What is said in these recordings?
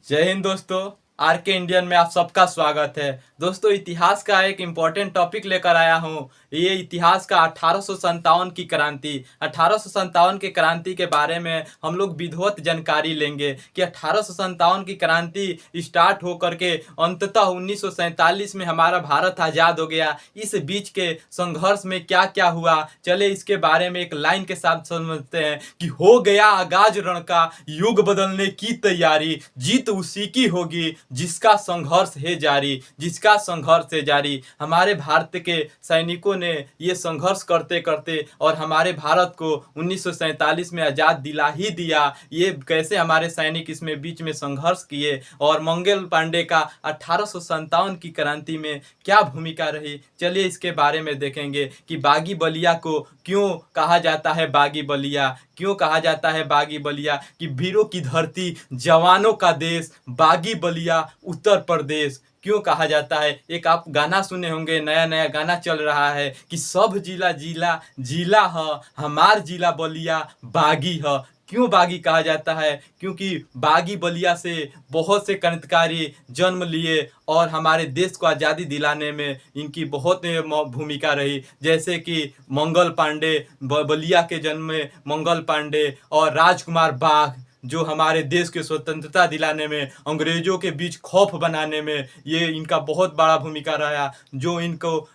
जय हिंद दोस्तों। आर के इंडियन में आप सबका स्वागत है। दोस्तों, इतिहास का एक इम्पोर्टेंट टॉपिक लेकर आया हूँ। ये इतिहास का 1857 की क्रांति। 1857 की क्रांति के बारे में हम लोग विधिवत जानकारी लेंगे कि 1857 की क्रांति स्टार्ट होकर के अंततः 1947 में हमारा भारत आज़ाद हो गया। इस बीच के संघर्ष में क्या क्या हुआ, चले इसके बारे में एक लाइन के साथ समझते हैं कि हो गया आगाज रण का, युग बदलने की तैयारी, जीत उसी की होगी जिसका संघर्ष है जारी, जिसका संघर्ष है जारी। हमारे भारत के सैनिकों ने ये संघर्ष करते करते और हमारे भारत को 1947 में आज़ाद दिला ही दिया। ये कैसे हमारे सैनिक इसमें बीच में संघर्ष किए और मंगल पांडे का 1857 की क्रांति में क्या भूमिका रही, चलिए इसके बारे में देखेंगे कि बागी बलिया को क्यों कहा जाता है बागी बलिया। क्यों कहा जाता है बागी बलिया? कि वीरों की धरती, जवानों का देश, बागी बलिया उत्तर प्रदेश क्यों कहा जाता है। एक आप गाना सुने होंगे, नया नया गाना चल रहा है कि सब जिला जिला जिला है, हमार जिला बलिया बागी है। क्यों बागी कहा जाता है? क्योंकि बागी बलिया से बहुत से क्रांतिकारी जन्म लिए और हमारे देश को आज़ादी दिलाने में इनकी बहुत भूमिका रही। जैसे कि मंगल पांडे, बलिया के जन्म में मंगल पांडे और राजकुमार बाघ, जो हमारे देश के स्वतंत्रता दिलाने में, अंग्रेजों के बीच खौफ बनाने में ये इनका बहुत बड़ा भूमिका रहा। जो इनको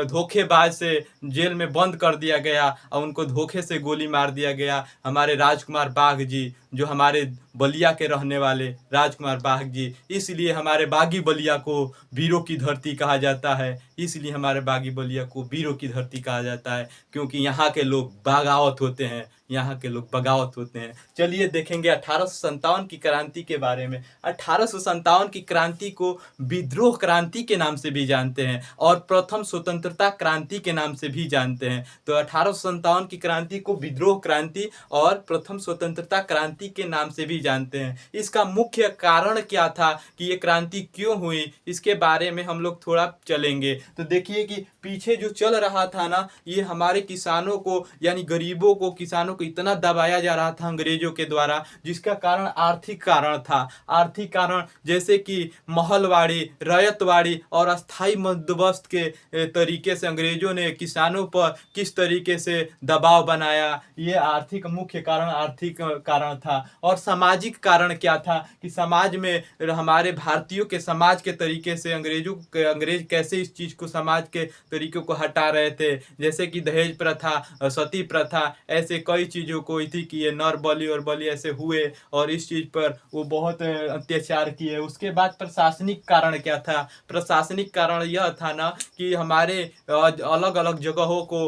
धोखेबाज से जेल में बंद कर दिया गया और उनको धोखे से गोली मार दिया गया। हमारे राजकुमार बाघ जी, जो हमारे बलिया के रहने वाले राजकुमार बाघ जी, इसलिए हमारे बागी बलिया को वीरों की धरती कहा जाता है। इसलिए हमारे बागी बलिया को वीरों की धरती कहा जाता है क्योंकि यहाँ के लोग बगावत होते हैं, यहाँ के लोग बगावत होते हैं। चलिए देखेंगे 1857 की क्रांति के बारे में। 1857 की क्रांति को विद्रोह क्रांति के नाम से भी जानते हैं और प्रथम स्वतंत्रता क्रांति के नाम से भी जानते हैं। तो 1857 की क्रांति को विद्रोह क्रांति और प्रथम स्वतंत्रता क्रांति के नाम से भी जानते हैं। इसका मुख्य कारण क्या था कि ये क्रांति क्यों हुई, इसके बारे में हम लोग थोड़ा चलेंगे। तो देखिए कि पीछे जो चल रहा था ना, ये हमारे किसानों को यानी गरीबों को, किसानों को इतना दबाया जा रहा था अंग्रेजों के द्वारा, जिसका कारण आर्थिक कारण था। आर्थिक कारण जैसे कि महलवाड़ी, रयतवाड़ी और अस्थाई बंदोबस्त के तरीके से अंग्रेजों ने किसानों पर किस तरीके से दबाव बनाया, ये आर्थिक मुख्य कारण आर्थिक कारण था। और सामाजिक कारण क्या था कि समाज में हमारे भारतीयों के समाज के तरीके से अंग्रेज कैसे इस चीज़ को, समाज के तरीकों को हटा रहे थे। जैसे कि दहेज प्रथा, सती प्रथा, ऐसे कई चीज़ों को थी कि ये नर बलि और बलि ऐसे हुए और इस चीज़ पर वो बहुत अत्याचार किए। उसके बाद प्रशासनिक कारण क्या था? प्रशासनिक कारण यह था ना कि हमारे अलग अलग जगहों को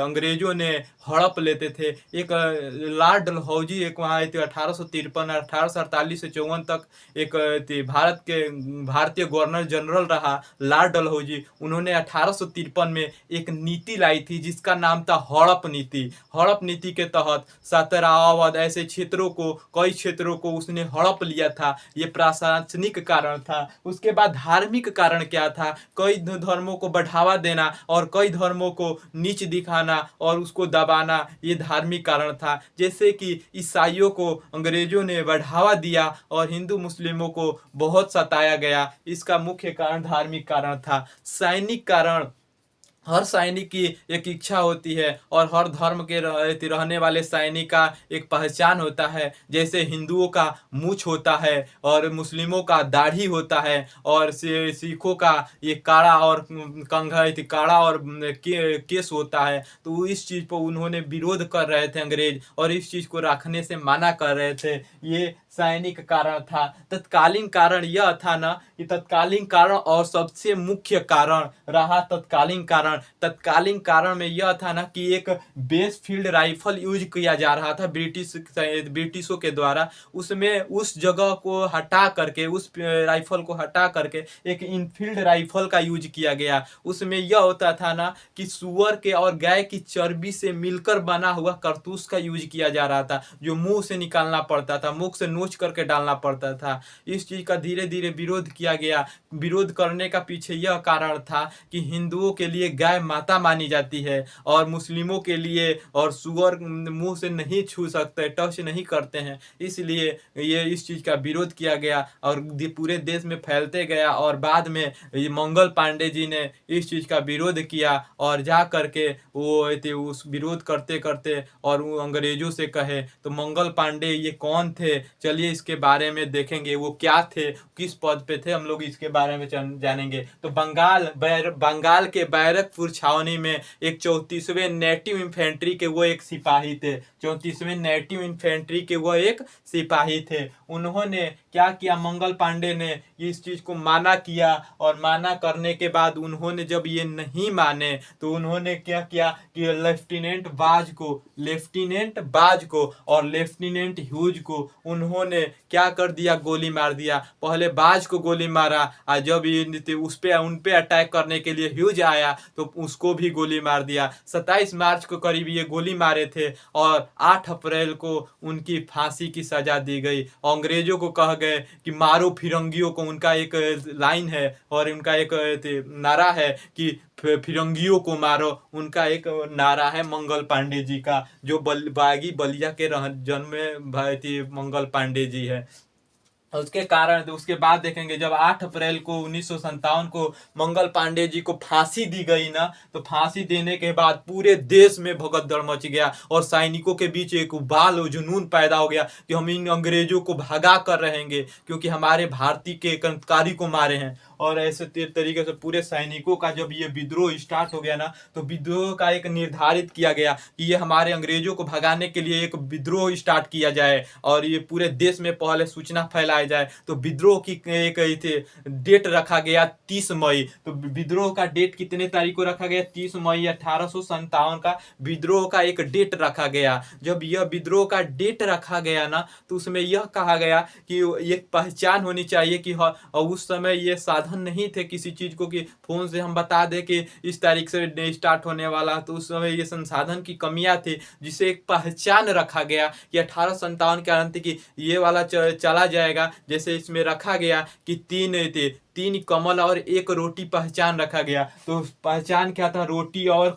अंग्रेजों ने हड़प लेते थे। एक लॉर्ड डलहौजी एक वहाँ 1853 1848 से 54 तक एक भारतीय गवर्नर जनरल रहा लॉर्ड डलहौजी। उन्होंने 1853 में एक नीति लाई थी जिसका नाम था हड़प नीति। हड़प नीति के तहत सतरावद ऐसे क्षेत्रों को, कई क्षेत्रों को उसने हड़प लिया था। ये प्रशासनिक कारण था। उसके बाद धार्मिक कारण क्या था? कई धर्मों को बढ़ावा देना और कई धर्मों को नीच दिखाना और उसको दबाना, ये धार्मिक कारण था। जैसे कि ईसाइयों को अंग्रेजों ने बढ़ावा दिया और हिंदू मुस्लिमों को बहुत सताया गया, इसका मुख्य कारण धार्मिक कारण था। सैनिक कारण, हर सैनिक की एक इच्छा होती है और हर धर्म के रहने वाले सैनिक का एक पहचान होता है। जैसे हिंदुओं का मूछ होता है और मुस्लिमों का दाढ़ी होता है और सिखों का ये काड़ा और कंघा, काड़ा और केस होता है। तो इस चीज़ पर उन्होंने विरोध कर रहे थे अंग्रेज और इस चीज़ को रखने से मना कर रहे थे। ये सैनिक कारण था। तत्कालीन कारण यह था ना कि तत्कालीन कारण और सबसे मुख्य कारण रहा तत्कालीन कारण। तत्कालीन कारण में यह था ना कि एक बेस फील्ड राइफल यूज किया जा रहा था ब्रिटिशों के द्वारा। उसमें उस जगह को हटा करके, उस राइफल को हटा करके एक इनफील्ड राइफल का यूज किया गया। उसमें यह होता था ना कि सुअर के और गाय की चर्बी से मिलकर बना हुआ कारतूस का यूज किया जा रहा था, जो मुंह से निकालना पड़ता था, मुख से नोच करके डालना पड़ता था। इस चीज का धीरे धीरे विरोध किया गया। विरोध करने का पीछे यह कारण था कि हिंदुओं के लिए गाय माता मानी जाती है और मुस्लिमों के लिए और सुअर मुंह से नहीं छू सकते, टच नहीं करते हैं, इसलिए ये इस चीज़ का विरोध किया गया और पूरे देश में फैलते गया। और बाद में ये मंगल पांडे जी ने इस चीज़ का विरोध किया और जा करके उस विरोध करते करते और वो अंग्रेजों से कहे। तो मंगल पांडे ये कौन थे, चलिए इसके बारे में देखेंगे, वो क्या थे, किस पद पे थे, हम लोग इसके बारे में जानेंगे। तो बंगाल के बैरकपुर छावनी में एक 34वें नेटिव इन्फेंट्री के वो एक सिपाही थे। 34वें नेटिव इन्फेंट्री के वो एक सिपाही थे। उन्होंने क्या किया, मंगल पांडे ने इस चीज को माना किया और माना करने के बाद उन्होंने जब ये नहीं माने तो उन्होंने क्या किया कि लेफ्टिनेंट बाज को और लेफ्टिनेंट ह्यूज को उन्होंने क्या कर दिया, गोली मार दिया। पहले बाज को गोली मारा और जब ये उन पे अटैक करने के लिए ह्यूज आया तो उसको भी गोली मार दिया। 27 मार्च को करीब ये गोली मारे थे और 8 अप्रैल को उनकी फांसी की सजा दी गई। अंग्रेजों को कह गए कि मारो फिरंगियों को, उनका एक लाइन है और उनका एक नारा है कि फिरंगियों को मारो, उनका एक नारा है मंगल पांडे जी का, जो बागी बलिया के जन्मे भाई मंगल पांडे जी है। उसके कारण उसके बाद देखेंगे जब 8 अप्रैल को 1957 को मंगल पांडे जी को फांसी दी गई ना, तो फांसी देने के बाद पूरे देश में भगदड़ मच गया और सैनिकों के बीच एक उबाल और जुनून पैदा हो गया कि हम इन अंग्रेजों को भगा कर रहेंगे क्योंकि हमारे भारतीय के क्रांतिकारी को मारे हैं। और ऐसे तरीके से पूरे सैनिकों का जब ये विद्रोह स्टार्ट हो गया ना, तो विद्रोह का एक निर्धारित किया गया कि ये हमारे अंग्रेजों को भगाने के लिए एक विद्रोह स्टार्ट किया जाए और ये पूरे देश में पहले सूचना फैलाया जाए। तो विद्रोह की एक डेट रखा गया 30 मई। तो विद्रोह का डेट कितने तारीख को रखा गया, 30 मई 1857 का विद्रोह का एक डेट रखा गया। जब यह विद्रोह का डेट रखा गया ना, तो उसमें यह कहा गया कि एक पहचान होनी चाहिए कि उस समय ये साधन नहीं थे किसी चीज को कि फोन से हम बता दें कि इस तारीख से स्टार्ट होने वाला, तो उस समय ये संसाधन की कमियां थी, जिसे एक पहचान रखा गया कि 1857 के अंत की ये वाला चला जाएगा। जैसे इसमें रखा गया कि 3 कमल और 1 रोटी पहचान रखा गया। तो पहचान क्या था, रोटी और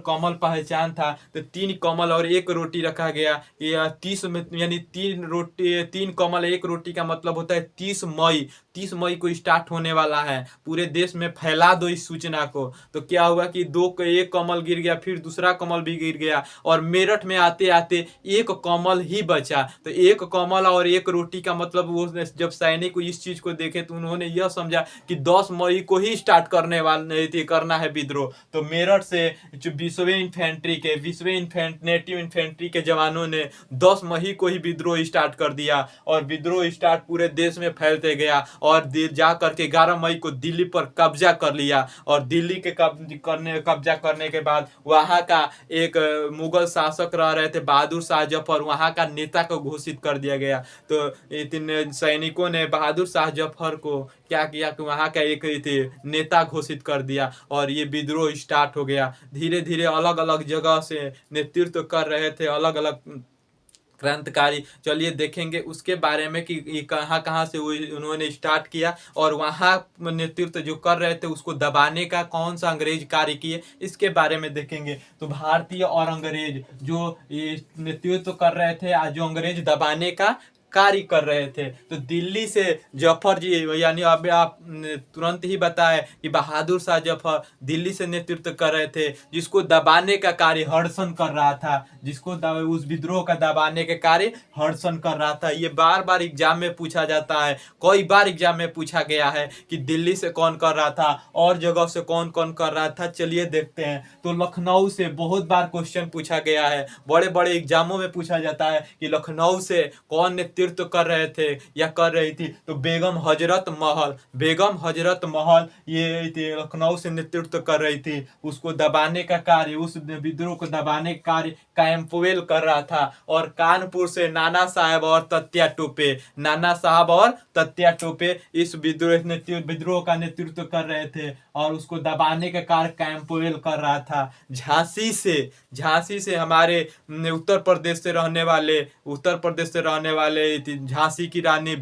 कमल पहचान था। तो 3 कमल और 1 रोटी रखा गया। ये 30 में यानी 3 कमल 1 रोटी का मतलब होता है 30 मई को स्टार्ट होने वाला है। पूरे देश में फैला दो इस सूचना को। तो क्या हुआ कि 1 कमल गिर गया, फिर दूसरा कमल भी गिर गया और मेरठ में आते आते 1 कमल ही बचा। तो 1 कमल और 1 रोटी का मतलब वो जब सैनिक इस चीज को देखे तो उन्होंने यह समझा कि 10 मई को ही स्टार्ट करना है विद्रोह। तो मेरठ से जो 20वें नेटिव इन्फेंट्री के जवानों ने 10 मई को ही विद्रोह स्टार्ट कर दिया और विद्रोह स्टार्ट पूरे देश में फैलते गया और जा करके 11 मई को दिल्ली पर कब्जा कर लिया। और दिल्ली के कब्जा करने के बाद वहां का एक मुगल शासक रह रहे थे बहादुर शाह जफर, वहां का नेता को घोषित कर दिया गया। तो इतने सैनिकों ने बहादुर शाह जफर को क्या किया कि वहां का एक नेता घोषित कर दिया और ये विद्रोह स्टार्ट हो गया। धीरे धीरे अलग अलग जगह से नेतृत्व कर रहे थे अलग अलग क्रांतिकारी। चलिए देखेंगे उसके बारे में कि कहाँ कहाँ से उन्होंने स्टार्ट किया और वहाँ नेतृत्व जो कर रहे थे उसको दबाने का कौन सा अंग्रेज कार्य किए, इसके बारे में देखेंगे। तो भारतीय और अंग्रेज जो नेतृत्व कर रहे थे, जो अंग्रेज दबाने का कार्य कर रहे थे। तो दिल्ली से जफर जी, यानी अब आप तुरंत ही बताए कि बहादुर शाह जफर दिल्ली से नेतृत्व कर रहे थे, जिसको दबाने का कार्य हडसन कर रहा था, उस विद्रोह का दबाने के कार्य हडसन कर रहा था। ये बार बार एग्जाम में पूछा जाता है, कई बार एग्जाम में पूछा गया है कि दिल्ली से कौन कर रहा था और जगह से कौन कौन कर रहा था। चलिए देखते हैं। तो लखनऊ से बहुत बार क्वेश्चन पूछा गया है, बड़े बड़े एग्जामों में पूछा जाता है कि लखनऊ से कौन नेतृत्व कर रहे थे या कर रही थी। तो बेगम हजरत महल ये लखनऊ से नेतृत्व कर रही थी। उसको दबाने का कार्य, उस विद्रोह को दबाने का कार्य कैंपवेल कर रहा था। और कानपुर से नाना साहब और तत्या टोपे इस विद्रोह का नेतृत्व कर रहे थे और उसको दबाने का कार्य कैंपवेल कर रहा था। झांसी से हमारे उत्तर प्रदेश से रहने वाले झांसी की रानी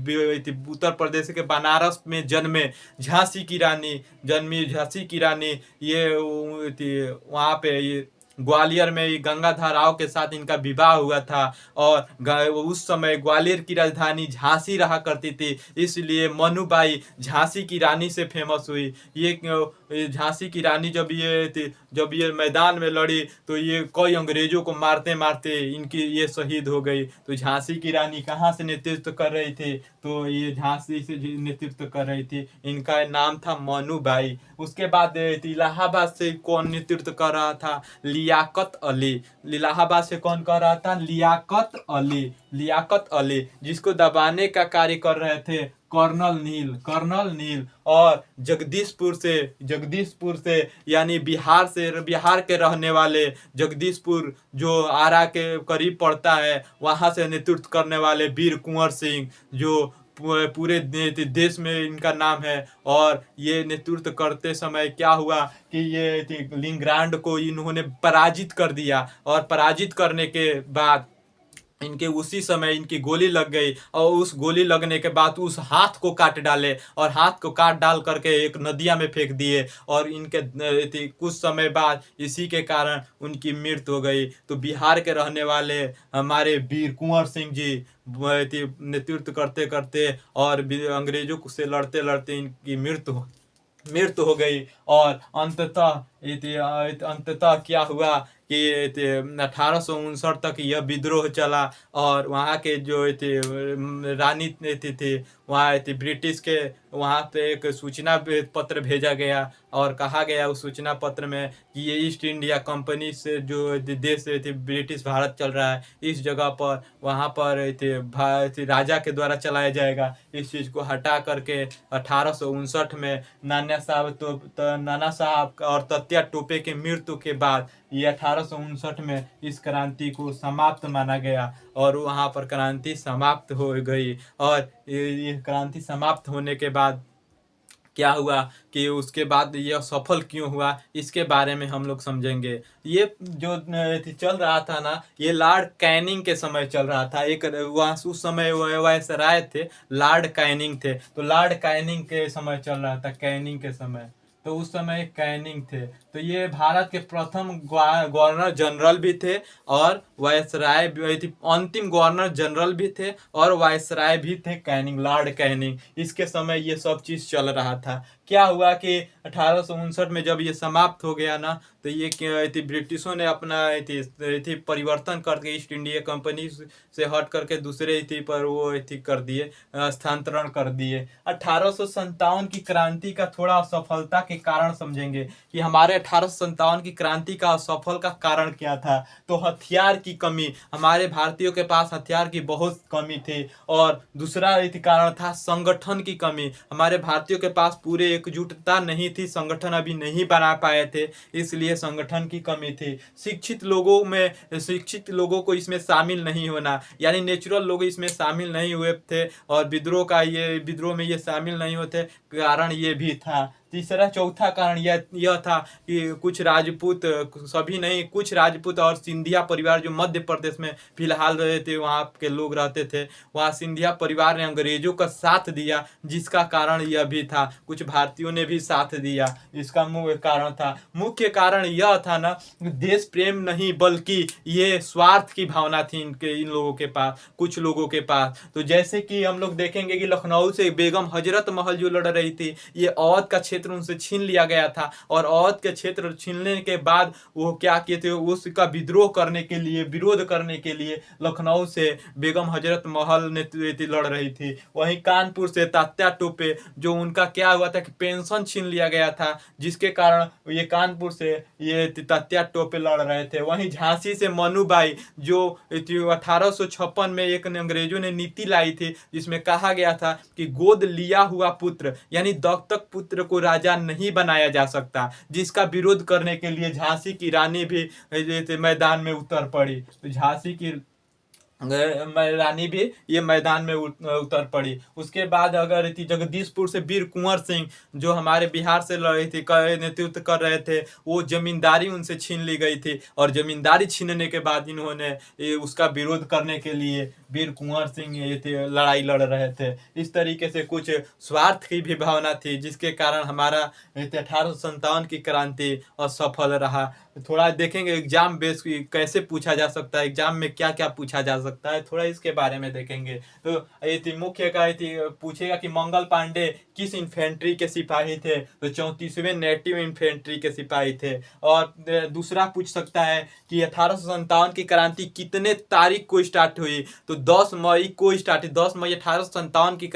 उत्तर प्रदेश के बनारस में झांसी की रानी जन्मी झांसी की रानी ये वहाँ पे ये ग्वालियर में ये गंगाधर राव के साथ इनका विवाह हुआ था। और उस समय ग्वालियर की राजधानी झांसी रहा करती थी, इसलिए मनुबाई झांसी की रानी से फेमस हुई। ये झांसी की रानी जब ये मैदान में लड़ी तो ये कई अंग्रेजों को मारते मारते इनकी ये शहीद हो गई। तो झांसी की रानी कहाँ से नेतृत्व कर रही थी? तो ये झांसी से नेतृत्व कर रही थी, इनका नाम था मनुबाई। उसके बाद इलाहाबाद से कौन नेतृत्व कर रहा था? लियाकत अली। इलाहाबाद से कौन कर रहा था? लियाकत अली, जिसको दबाने का कार्य कर रहे थे कर्नल नील। और जगदीशपुर से यानी बिहार के रहने वाले जगदीशपुर जो आरा के करीब पड़ता है, वहां से नेतृत्व करने वाले वीर कुंवर सिंह, जो पूरे देश में इनका नाम है। और ये नेतृत्व करते समय क्या हुआ कि ये लिंग्रांड को इन्होंने पराजित कर दिया, और पराजित करने के बाद इनके उसी समय इनकी गोली लग गई, और उस गोली लगने के बाद उस हाथ को काट डाले, और हाथ को काट डाल करके एक नदिया में फेंक दिए, और इनके कुछ समय बाद इसी के कारण उनकी मृत्यु हो गई। तो बिहार के रहने वाले हमारे वीर कुंवर सिंह जी नेतृत्व करते करते और अंग्रेजों से लड़ते लड़ते इनकी मृत्यु हो गई। और अंततः क्या हुआ कि 1859 तक यह विद्रोह चला, और वहाँ के जो रानी थी वहाँ ब्रिटिश के वहाँ पे एक सूचना पत्र भेजा गया, और कहा गया उस सूचना पत्र में कि ये ईस्ट इंडिया कंपनी से जो देश ब्रिटिश भारत चल रहा है, इस जगह पर वहाँ पर राजा के द्वारा चलाया जाएगा। इस चीज़ को हटा करके 1859 में नाना साहब और तात्या टोपे के मृत्यु के बाद ये 1859 में इस क्रांति को समाप्त माना गया, और वहाँ पर क्रांति समाप्त हो गई। और ये क्रांति समाप्त होने के बाद क्या हुआ कि उसके बाद यह सफल क्यों हुआ, इसके बारे में हम लोग समझेंगे। ये जो चल रहा था ना, ये लॉर्ड कैनिंग के समय चल रहा था। एक उस समय वायसराय थे, लॉर्ड कैनिंग थे, तो लॉर्ड कैनिंग के समय चल रहा था, कैनिंग के समय। तो उस समय कैनिंग थे, तो ये भारत के प्रथम गवर्नर जनरल भी थे, और वायसराय अंतिम गवर्नर जनरल भी थे, और वायसराय भी थे कैनिंग, लॉर्ड कैनिंग। इसके समय ये सब चीज़ चल रहा था। क्या हुआ कि 1859 में जब ये समाप्त हो गया ना, तो ये ब्रिटिशों ने अपना परिवर्तन करके ईस्ट इंडिया कंपनी से हट करके दूसरे पर वो कर दिए, स्थानांतरण कर दिए। 1857 की क्रांति का थोड़ा असफलता के कारण समझेंगे कि हमारे 1857 की क्रांति का असफल का कारण क्या था। तो हथियार की कमी, हमारे भारतीयों के पास हथियार की बहुत कमी थी। और दूसरा कारण था संगठन की कमी, हमारे भारतीयों के पास पूरे एकजुटता नहीं थी, संगठन अभी नहीं बना पाए थे, इसलिए संगठन की कमी थी। शिक्षित लोगों को इसमें शामिल नहीं होना, यानी नेचुरल लोग इसमें शामिल नहीं हुए थे, और विद्रोह में ये शामिल नहीं होते, कारण ये भी था। चौथा कारण यह था कि कुछ राजपूत, सभी नहीं, कुछ राजपूत और सिंधिया परिवार जो मध्य प्रदेश में फिलहाल रहे थे, वहाँ के लोग रहते थे, वहाँ सिंधिया परिवार ने अंग्रेजों का साथ दिया, जिसका कारण यह भी था। कुछ भारतीयों ने भी साथ दिया, इसका मुख्य कारण यह था ना, देश प्रेम नहीं बल्कि ये स्वार्थ की भावना थी इन लोगों के पास, कुछ लोगों के पास। तो जैसे कि हम लोग देखेंगे कि लखनऊ से बेगम हजरत महल जो लड़ रही थी, ये अवध का क्षेत्र उनसे छीन लिया गया था, और अवध के क्षेत्र छीनने के बाद वो क्या किए थे, उसका विरोध करने के लिए लखनऊ से बेगम हजरत महल ने लड़ रही थी। वहीं कानपुर से तात्या टोपे, जो उनका क्या हुआ था कि पेंशन छीन लिया गया था, जिसके कारण ये कानपुर से ये तात्या टोपे लड़ रहे थे। वहीं झांसी से मनुबाई, जो 1856 में एक अंग्रेजों ने नीति लाई थी, जिसमें कहा गया था कि गोद लिया हुआ पुत्र यानी दत्तक पुत्र को राजा नहीं बनाया जा सकता, जिसका विरोध करने के लिए झांसी की रानी भी मैदान में उतर पड़ी। तो झांसी की रानी भी ये मैदान में उतर पड़ी। उसके बाद अगर थी जगदीशपुर से वीर कुंवर सिंह, जो हमारे बिहार से लड़े थे, नेतृत्व कर रहे थे, वो जमींदारी उनसे छीन ली गई थी और जमींदारी छीनने के बाद इन्होंने उसका विरोध करने के लिए वीर कुंवर सिंह ये थे लड़ाई लड़ रहे थे। इस तरीके से कुछ स्वार्थ की भी भावना थी, जिसके कारण हमारा 1857 की क्रांति असफल रहा। थोड़ा देखेंगे एग्जाम बेस कैसे पूछा जा सकता है, एग्जाम में क्या क्या पूछा जा सकता है, थोड़ा इसके बारे में देखेंगे। तो ये थी मुख्य का थी पूछेगा कि मंगल पांडे किस इन्फेंट्री के सिपाही थे, तो 34वें नेटिव इन्फेंट्री के सिपाही थे। और दूसरा पूछ सकता है कि 1857 की क्रांति कितने तारीख को स्टार्ट हुई, तो 10 मई को स्टार्ट हुई। 10 मई 1857 की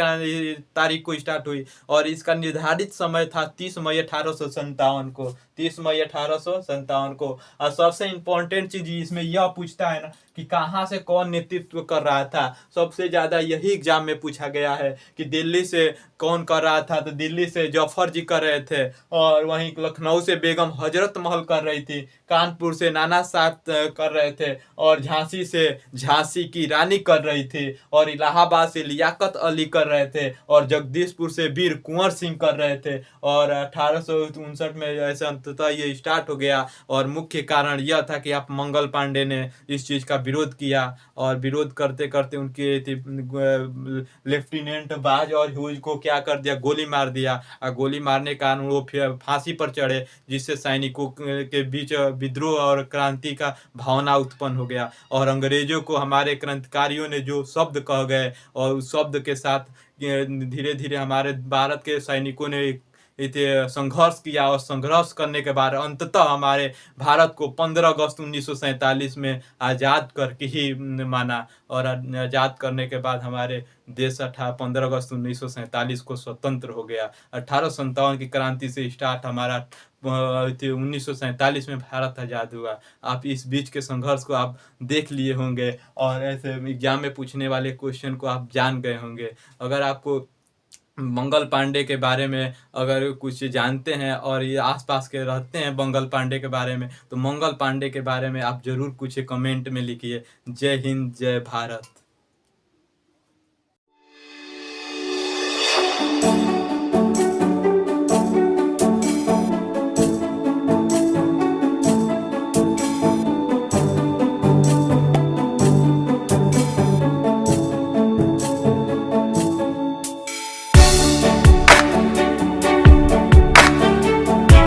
तारीख को स्टार्ट हुई और इसका निर्धारित समय था 30 मई 1857 को, 30 मई 1857 को। और सबसे इंपॉर्टेंट चीज इसमें यह पूछता है ना कि कहाँ से कौन नेतृत्व कर रहा था। सबसे ज्यादा यही एग्जाम में पूछा गया है कि दिल्ली से कौन कर रहा था, तो दिल्ली से जफर जी कर रहे थे, और वहीं लखनऊ से बेगम हजरत महल कर रही थी, कानपुर से नाना साहब कर रहे थे, और झांसी से झांसी की रानी कर रही थी, और इलाहाबाद से लियाकत अली कर रहे थे, और जगदीशपुर से वीर कुंवर सिंह कर रहे थे। और 1859 में ऐसे अंततः ये स्टार्ट हो गया। और मुख्य कारण यह था कि आप मंगल पांडे ने इस चीज का विरोध किया, और विरोध करते करते उनके लेफ्टिनेंट बाज और ह्यूज को क्या कर दिया, गोली मार दिया। और गोली मारने के कारण वो फिर फांसी पर चढ़े, जिससे सैनिकों के बीच विद्रोह और क्रांति का भावना उत्पन्न हो गया। और अंग्रेजों को हमारे क्रांतिकारियों ने जो शब्द कह गए, और उस शब्द के साथ धीरे धीरे हमारे भारत के सैनिकों ने संघर्ष किया, और संघर्ष करने के बाद अंततः हमारे भारत को 15 अगस्त 1947 में आज़ाद करके ही माना। और आज़ाद करने के बाद हमारे देश 15 अगस्त 1947 को स्वतंत्र हो गया। 1857 की क्रांति से स्टार्ट हमारा 1947 में भारत आज़ाद हुआ। आप इस बीच के संघर्ष को आप देख लिए होंगे, और ऐसे एग्जाम में पूछने वाले क्वेश्चन को आप जान गए होंगे। अगर आपको मंगल पांडे के बारे में अगर कुछ जानते हैं और ये आसपास के रहते हैं मंगल पांडे के बारे में, तो मंगल पांडे के बारे में आप जरूर कुछ कमेंट में लिखिए। जय हिंद, जय भारत।